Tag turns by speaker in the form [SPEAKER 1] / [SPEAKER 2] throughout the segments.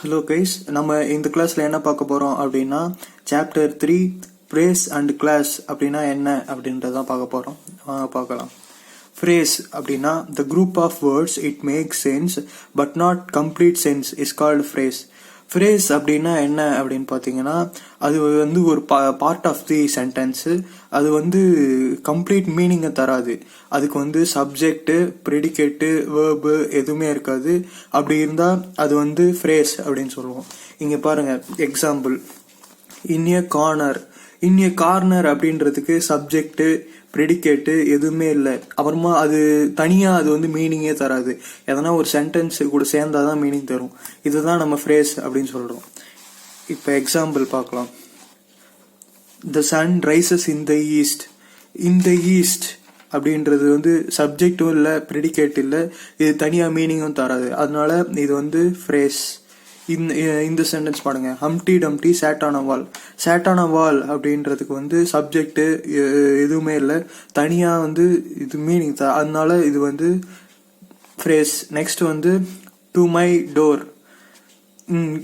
[SPEAKER 1] Hello guys, நம்ம இந்த கிளாஸ்ல என்ன பார்க்க போறோம் அப்படின்னா சாப்டர் 3 ஃப்ரேஸ் அண்ட் கிளாஸ் அப்படின்னா என்ன அப்படின்றதான் பார்க்க போறோம். பார்க்கலாம். ஃப்ரேஸ் அப்படின்னா the group of words it makes sense but not complete sense is called phrase. Phrase அப்படின்னா என்ன அப்படின்னு பார்த்தீங்கன்னா அது வந்து ஒரு பார்ட் ஆஃப் தி சென்டென்ஸு. அது வந்து கம்ப்ளீட் மீனிங்கை தராது. அதுக்கு வந்து சப்ஜெக்டு, ப்ரெடிகேட்டு, வேர்பு எதுவுமே இருக்காது. அப்படி இருந்தால் அது வந்து ஃப்ரேஸ் அப்படின்னு சொல்லுவோம். இங்கே பாருங்கள், எக்ஸாம்பிள், இன் ஏ கார்னர் அப்படின்றதுக்கு சப்ஜெக்டு, ப்ரெடிகேட்டு எதுவுமே இல்லை. அப்புறமா அது தனியாக அது வந்து மீனிங்கே தராது. எதனா ஒரு சென்டென்ஸ் கூட சேர்ந்தாதான் மீனிங் தரும். இதுதான் நம்ம ஃப்ரேஸ் அப்படின்னு சொல்கிறோம். இப்போ எக்ஸாம்பிள் பார்க்கலாம். The sun rises in the east அப்படின்றது வந்து சப்ஜெக்டும் இல்லை, ப்ரெடிகேட் இல்லை, இது தனியாக மீனிங்கும் தராது. அதனால இது வந்து ஃப்ரேஸ். இந்த சென்டென்ஸ் பாருங்க, ஹம்டி டம்டி சேட் ஆன் அ வால் அப்படின்றதுக்கு வந்து சப்ஜெக்டு எதுவுமே இல்லை, தனியாக வந்து இது மீனிங் அதனால இது வந்து ஃப்ரேஸ். நெக்ஸ்ட் வந்து டு மை டோர்,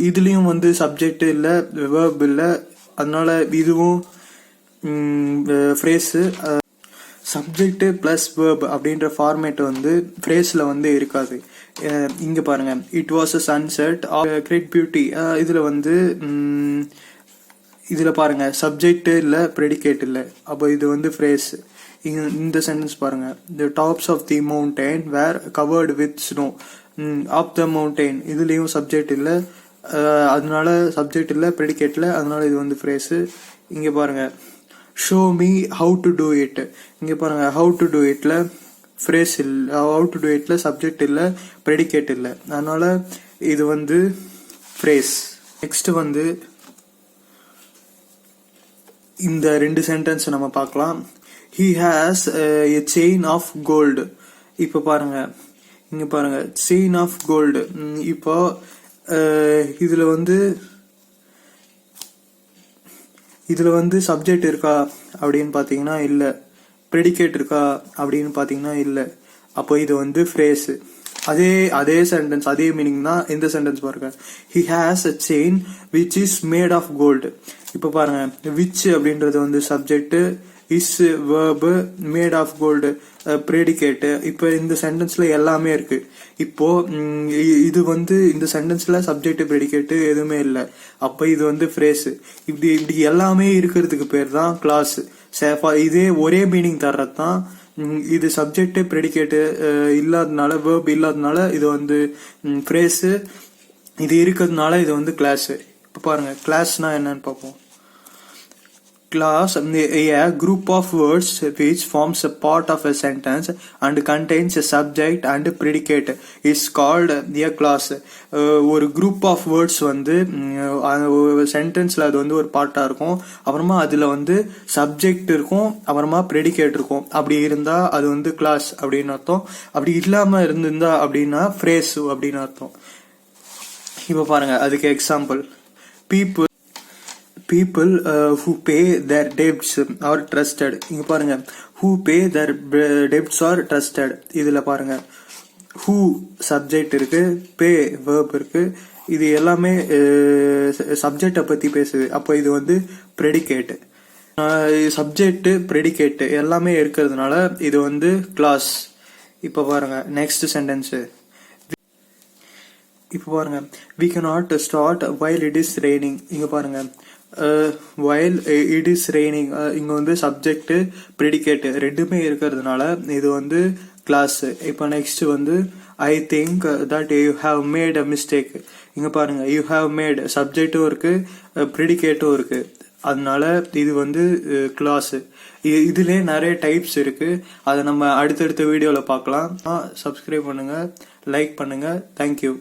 [SPEAKER 1] இதுலேயும் வந்து சப்ஜெக்ட் இல்லை, வேர்ப் இல்லை, அதனால இதுவும் ஃப்ரேஸு. சப்ஜெக்ட் பிளஸ் வேர்ப் அப்படின்ற ஃபார்மேட் வந்து ஃப்ரேஸில் வந்து இருக்காது. இங்கே பாருங்க, it was a sunset great beauty. இதில் பாருங்க, சப்ஜெக்ட் இல்லை, ப்ரெடிகேட் இல்லை, அப்போ இது வந்து ஃப்ரேஸ். இந்த சென்டென்ஸ் பாருங்க, the tops of the mountain were covered with snow. Of the mountain, இதுலேயும் சப்ஜெக்ட் இல்லை, அதனால சப்ஜெக்ட் இல்லை, ப்ரெடிகேட் இல்லை, அதனால இது வந்து ஃப்ரேஸு. இங்கே பாருங்க, show me how to do it. இங்கே பாருங்க, ஹவு டு டூ இட்ல ஃப்ரேஸ் இல்லை, ஹவு டு டூ இட்ல சப்ஜெக்ட் இல்லை, ப்ரெடிகேட் இல்லை, அதனால இது வந்து ஃப்ரேஸ். நெக்ஸ்ட் வந்து இந்த ரெண்டு சென்டென்ஸ் நம்ம பார்க்கலாம். He has a chain of gold. இப்போ பாருங்க, இங்க பாருங்க, செயின் ஆஃப் கோல்டு. இப்போ இதுல வந்து சப்ஜெக்ட் இருக்கா அப்படின்னு பார்த்தீங்கன்னா இல்லை, ப்ரெடிகேட் இருக்கா அப்படின்னு பார்த்தீங்கன்னா இல்லை, அப்போ இது வந்து ஃப்ரேஸ். அதே சென்டென்ஸ், அதே மீனிங் தான் இந்த சென்டென்ஸ் பாருங்க. He has a chain which is made of gold. இப்போ பாருங்க, விச் அப்படின்றது வந்து subject, is verb, made of gold predicate. இப்போ இந்த சென்டென்ஸ்ல எல்லாமே இருக்கு. இப்போ இது வந்து இந்த சென்டென்ஸ்ல சப்ஜெக்ட், ப்ரெடிகேட்டு எதுவுமே இல்லை, அப்போ இது வந்து ஃப்ரேஸ். இப்படி எல்லாமே இருக்கிறதுக்கு பேர் தான் கிளாஸ். இதே ஒரே மீனிங் தர்றது தான் இது. சப்ஜெக்ட், ப்ரெடிகேட்டு இல்லாதனால, வேர்ப் இல்லாதனால இது வந்து ஃப்ரேஸ். இது இருக்கிறதுனால இது வந்து கிளாஸ். இப்போ பாருங்க, கிளாஸ்னா என்னன்னு பார்ப்போம். Class, a group of words which forms a part of a sentence and contains a subject and predicate is called a class. ஒரு குரூப் ஆஃப் வேர்ட்ஸ் வந்து சென்டென்ஸ்ல அது வந்து ஒரு பார்ட்டா இருக்கும். அப்புறமா அதுல வந்து சப்ஜெக்ட் இருக்கும், அப்புறமா ப்ரெடிகேட் இருக்கும். அப்படி இருந்தா அது வந்து கிளாஸ் அப்படின்னு அர்த்தம். அப்படி இல்லாம இருந்திருந்தா அப்படின்னா ஃப்ரேஸ் அப்படின்னு அர்த்தம். இப்போ பாருங்க, அதுக்கு example, people who pay their debts are trusted. இங்க பாருங்க, who pay their debts are trusted. இதுல பாருங்க, who சப்ஜெக்ட் இருக்கு, pay verb இருக்கு, இது எல்லாமே சப்ஜெக்டை பத்தி பேசுது. அப்போ இது வந்து ப்ரெடிகேட். சப்ஜெக்ட், ப்ரெடிகேட் எல்லாமே இருக்கிறதுனால இது வந்து கிளாஸ். இப்போ பாருங்க, நெக்ஸ்ட் சென்டென்ஸ். இப்போ பாருங்க, we cannot start while it is raining. இங்க பாருங்க, while it is raining, இங்க வந்து சப்ஜெக்ட், ப்ரெடிகேட் ரெண்டுமே இருக்கிறதுனால இது வந்து கிளாஸ். இப்போ நெக்ஸ்ட் வந்து I think that you have made a mistake. இங்க பாருங்க, யூ ஹாவ் மேட் சப்ஜெக்டும் இருக்கு, ப்ரெடிகேட்டும் இருக்கு, அதனால இது வந்து கிளாஸ். இதுலயே நிறைய டைப்ஸ் இருக்கு, அதை நம்ம அடுத்தடுத்த வீடியோல பார்க்கலாம். சப்ஸ்கிரைப் பண்ணுங்க, லைக் பண்ணுங்க. தேங்க்யூ.